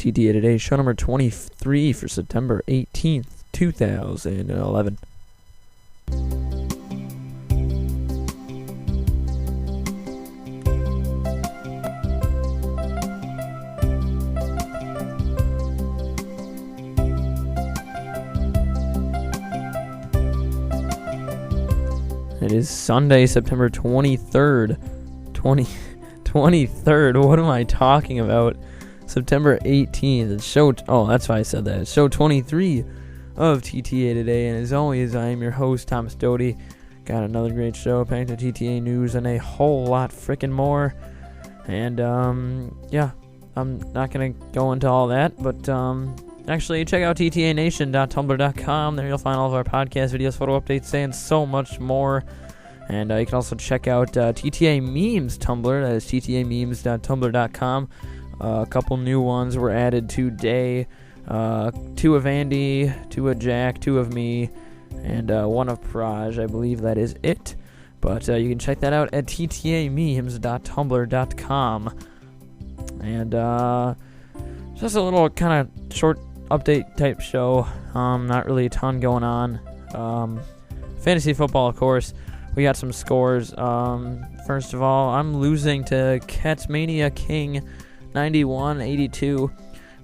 TTA Today, show number 23 for September 18th, 2011. It is Sunday, September 23rd. 23rd. What am I talking about? September 18th. It's that's why I said that. It's show 23 of TTA Today. And as always, I am your host, Thomas Doty. Got another great show packed with TTA news and a whole lot freaking more. And, I'm not going to go into all that. But, actually, check out ttanation.tumblr.com. There you'll find all of our podcast videos, photo updates, and so much more. And you can also check out TTA Memes Tumblr. That is ttamemes.tumblr.com. A couple new ones were added today. 2 of Andy, 2 of Jack, 2 of me, and 1 of Praj. I believe that is it. But you can check that out at ttamemes.tumblr.com. And just a little kind of short update type show. Not really a ton going on. Fantasy football, of course. We got some scores. First of all, I'm losing to Catsmania King 91-82.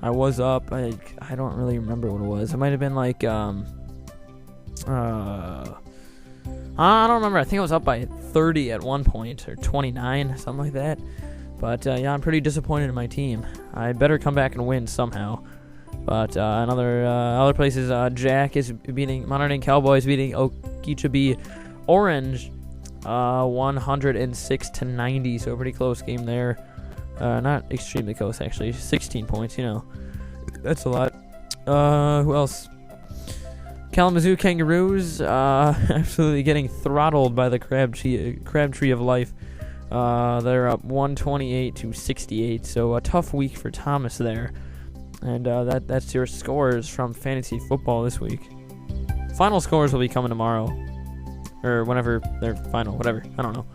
I was up. I don't really remember what it was. It might have been like I don't remember. I think I was up by 30 at one point, or 29, something like that. But I'm pretty disappointed in my team. I better come back and win somehow. But other places, Jack is beating Monterey Cowboys, beating Okeechobee Orange 106-90, so a pretty close game there. Not extremely close, actually. 16 points, that's a lot. Who else? Kalamazoo Kangaroos absolutely getting throttled by the Crabtree of Life. They're up 128-68, so a tough week for Thomas there. And that's your scores from fantasy football this week. Final scores will be coming tomorrow. Or whenever they're final, whatever. I don't know.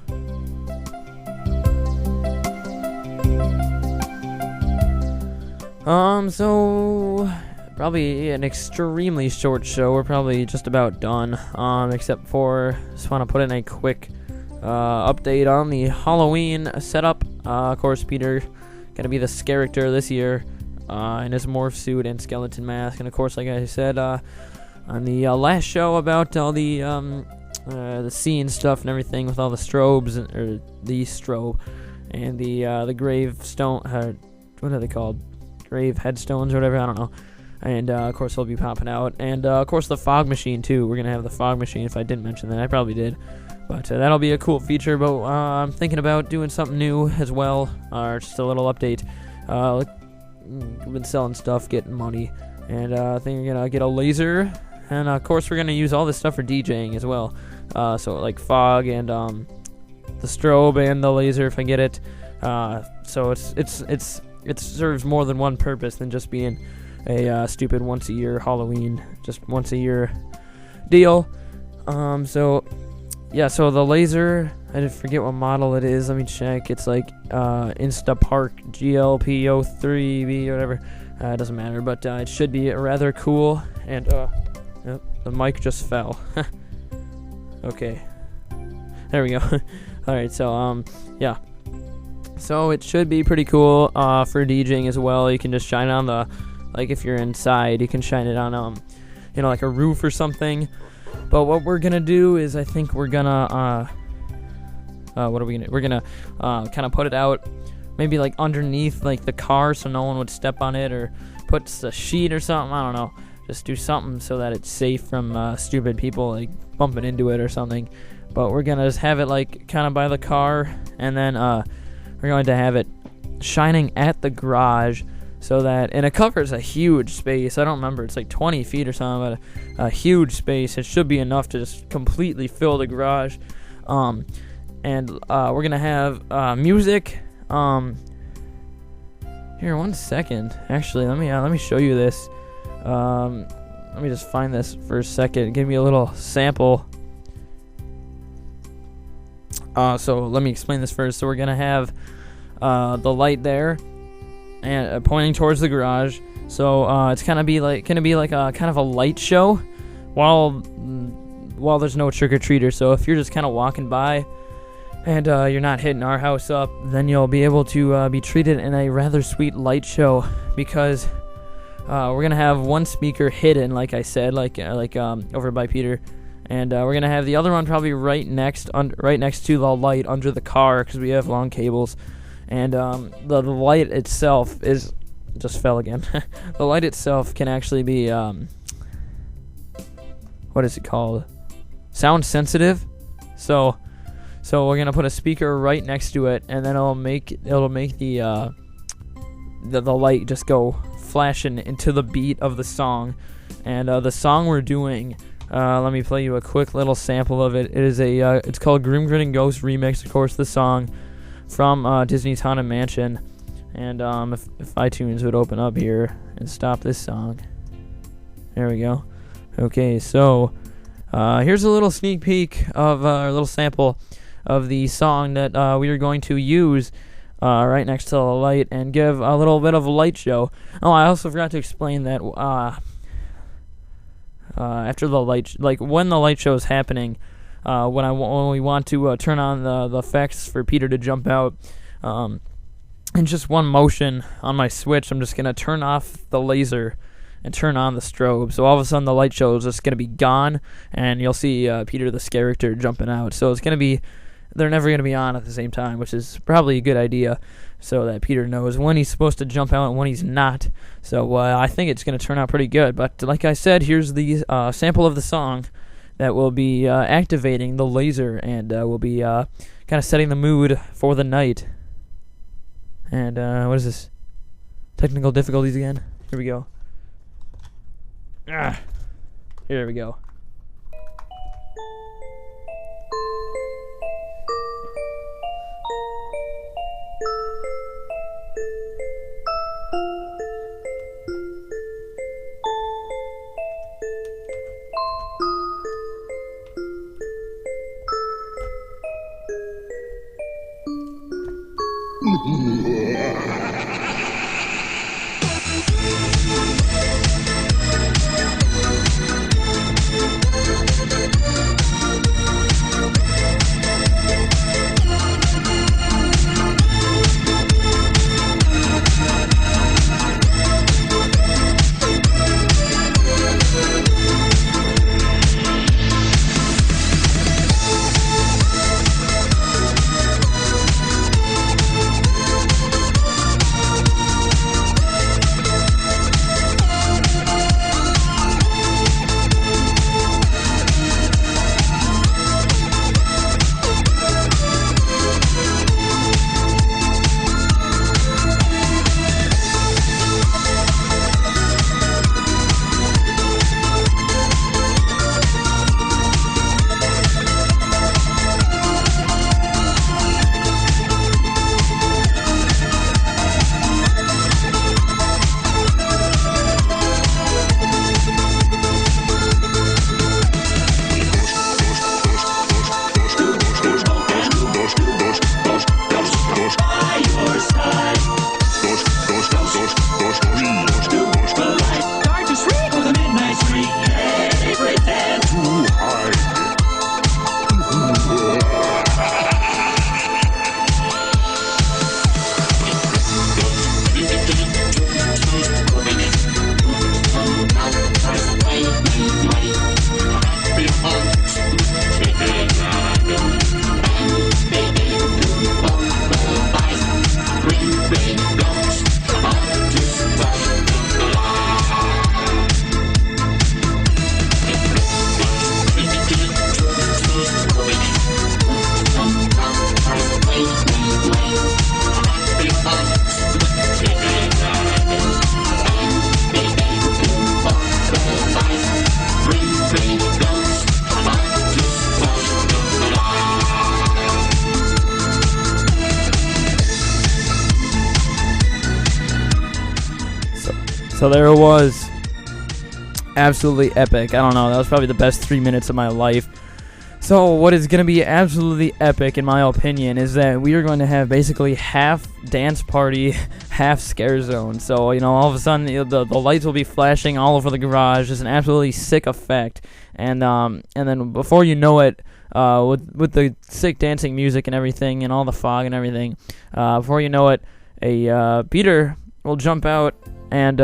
So probably an extremely short show. We're probably just about done. Except for just want to put in a quick update on the Halloween setup. Of course, Peter gonna be the character this year in his morph suit and skeleton mask. And of course, like I said on the last show about all the scene stuff and everything with all the strobes or the strobe and the gravestone. What are they called? Grave headstones or whatever. I don't know. And of course, they'll be popping out. And of course, the fog machine too. We're gonna have the fog machine. If I didn't mention that, I probably did. But that'll be a cool feature. But I'm thinking about doing something new as well, or just a little update. We've been selling stuff, getting money, and I think we're gonna get a laser. And of course, we're gonna use all this stuff for DJing as well. So like fog and the strobe and the laser if I get it. So it serves more than one purpose than just being a stupid once a year Halloween, just once a year deal. So the laser, I did forget what model it is. Let me check. It's like Instapark GLP03B or whatever. It doesn't matter, but it should be rather cool. And the mic just fell. Okay, there we go. Alright, so so it should be pretty cool for DJing as well. You can just shine it on if you're inside, you can shine it on like a roof or something. But what we're gonna do is, I think we're gonna we're gonna kind of put it out maybe like underneath like the car so no one would step on it, or put a sheet or something. I don't know. Just do something so that it's safe from stupid people like bumping into it or something. But we're gonna just have it like kind of by the car, and then we're going to have it shining at the garage, so that, and it covers a huge space. I don't remember, it's like 20 feet or something, but a huge space. It should be enough to just completely fill the garage. And we're gonna have music. Here, 1 second. Actually, let me show you this. Let me just find this for a second. Give me a little sample. So let me explain this first. So we're gonna have the light there, and pointing towards the garage. So it's gonna be like a kind of a light show while there's no trick-or-treater. So if you're just kind of walking by and you're not hitting our house up, then you'll be able to be treated in a rather sweet light show, because we're gonna have one speaker hidden, like I said, like over by Peter, and we're gonna have the other one probably right next to the light under the car, because we have long cables, and the light itself is just fell again. The light itself can actually be what is it called? Sound sensitive. So we're gonna put a speaker right next to it, and then it'll make the light just go flashing into the beat of the song. And the song we're doing, let me play you a quick little sample of it. It is it's called Grim Grinning Ghost Remix, of course, the song from Disney's Haunted Mansion. And if iTunes would open up here and stop this song. There we go. Okay, so here's a little sneak peek of a little sample of the song that we are going to use right next to the light and give a little bit of a light show. Oh, I also forgot to explain that after the light, when the light show is happening, when we want to turn on the effects for Peter to jump out, in just one motion on my switch, I'm just gonna turn off the laser and turn on the strobe. So all of a sudden the light show is just gonna be gone, and you'll see Peter the character jumping out. So it's gonna be, they're never gonna be on at the same time, which is probably a good idea, so that Peter knows when he's supposed to jump out and when he's not. So I think it's gonna turn out pretty good. But like I said, here's the sample of the song that will be activating the laser, and will be kind of setting the mood for the night. And what is this? Technical difficulties again. Here we go. Here we go. So there it was. Absolutely epic. I don't know, that was probably the best 3 minutes of my life. So what is going to be absolutely epic, in my opinion, is that we are going to have basically half dance party, half scare zone. So, all of a sudden the lights will be flashing all over the garage. It's an absolutely sick effect. And then before you know it, with the sick dancing music and everything and all the fog and everything, before you know it, a beater will jump out and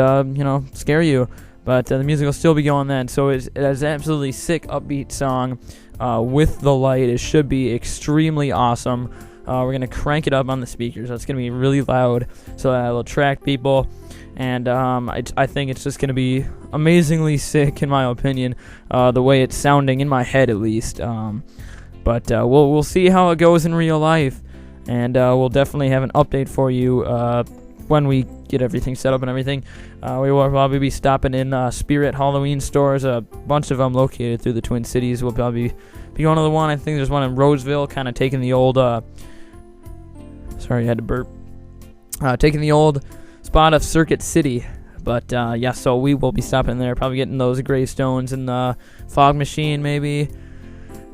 scare you. But the music will still be going then. So it's an absolutely sick upbeat song with the light. It should be extremely awesome. We're going to crank it up on the speakers. So it's going to be really loud so that it'll attract people. And I think it's just going to be amazingly sick, in my opinion, the way it's sounding in my head at least. But we'll see how it goes in real life. And we'll definitely have an update for you when we get everything set up and everything. We will probably be stopping in Spirit Halloween stores, a bunch of them located through the Twin Cities. We'll probably be going to the one, I think there's one in Roseville, kind of taking the old, sorry, I had to burp, taking the old spot of Circuit City. But so we will be stopping there, probably getting those gravestones and the fog machine maybe,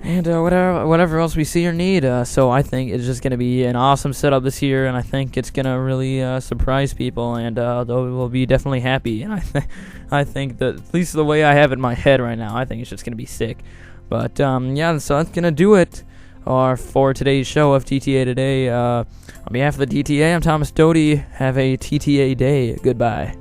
and whatever else we see or need. So I think it's just going to be an awesome setup this year, and I think it's going to really surprise people, and they will be definitely happy. And I think that, at least the way I have it in my head right now, I think it's just going to be sick. But so that's going to do it for today's show of TTA Today. On behalf of the TTA, I'm Thomas Doty. Have a TTA day. Goodbye.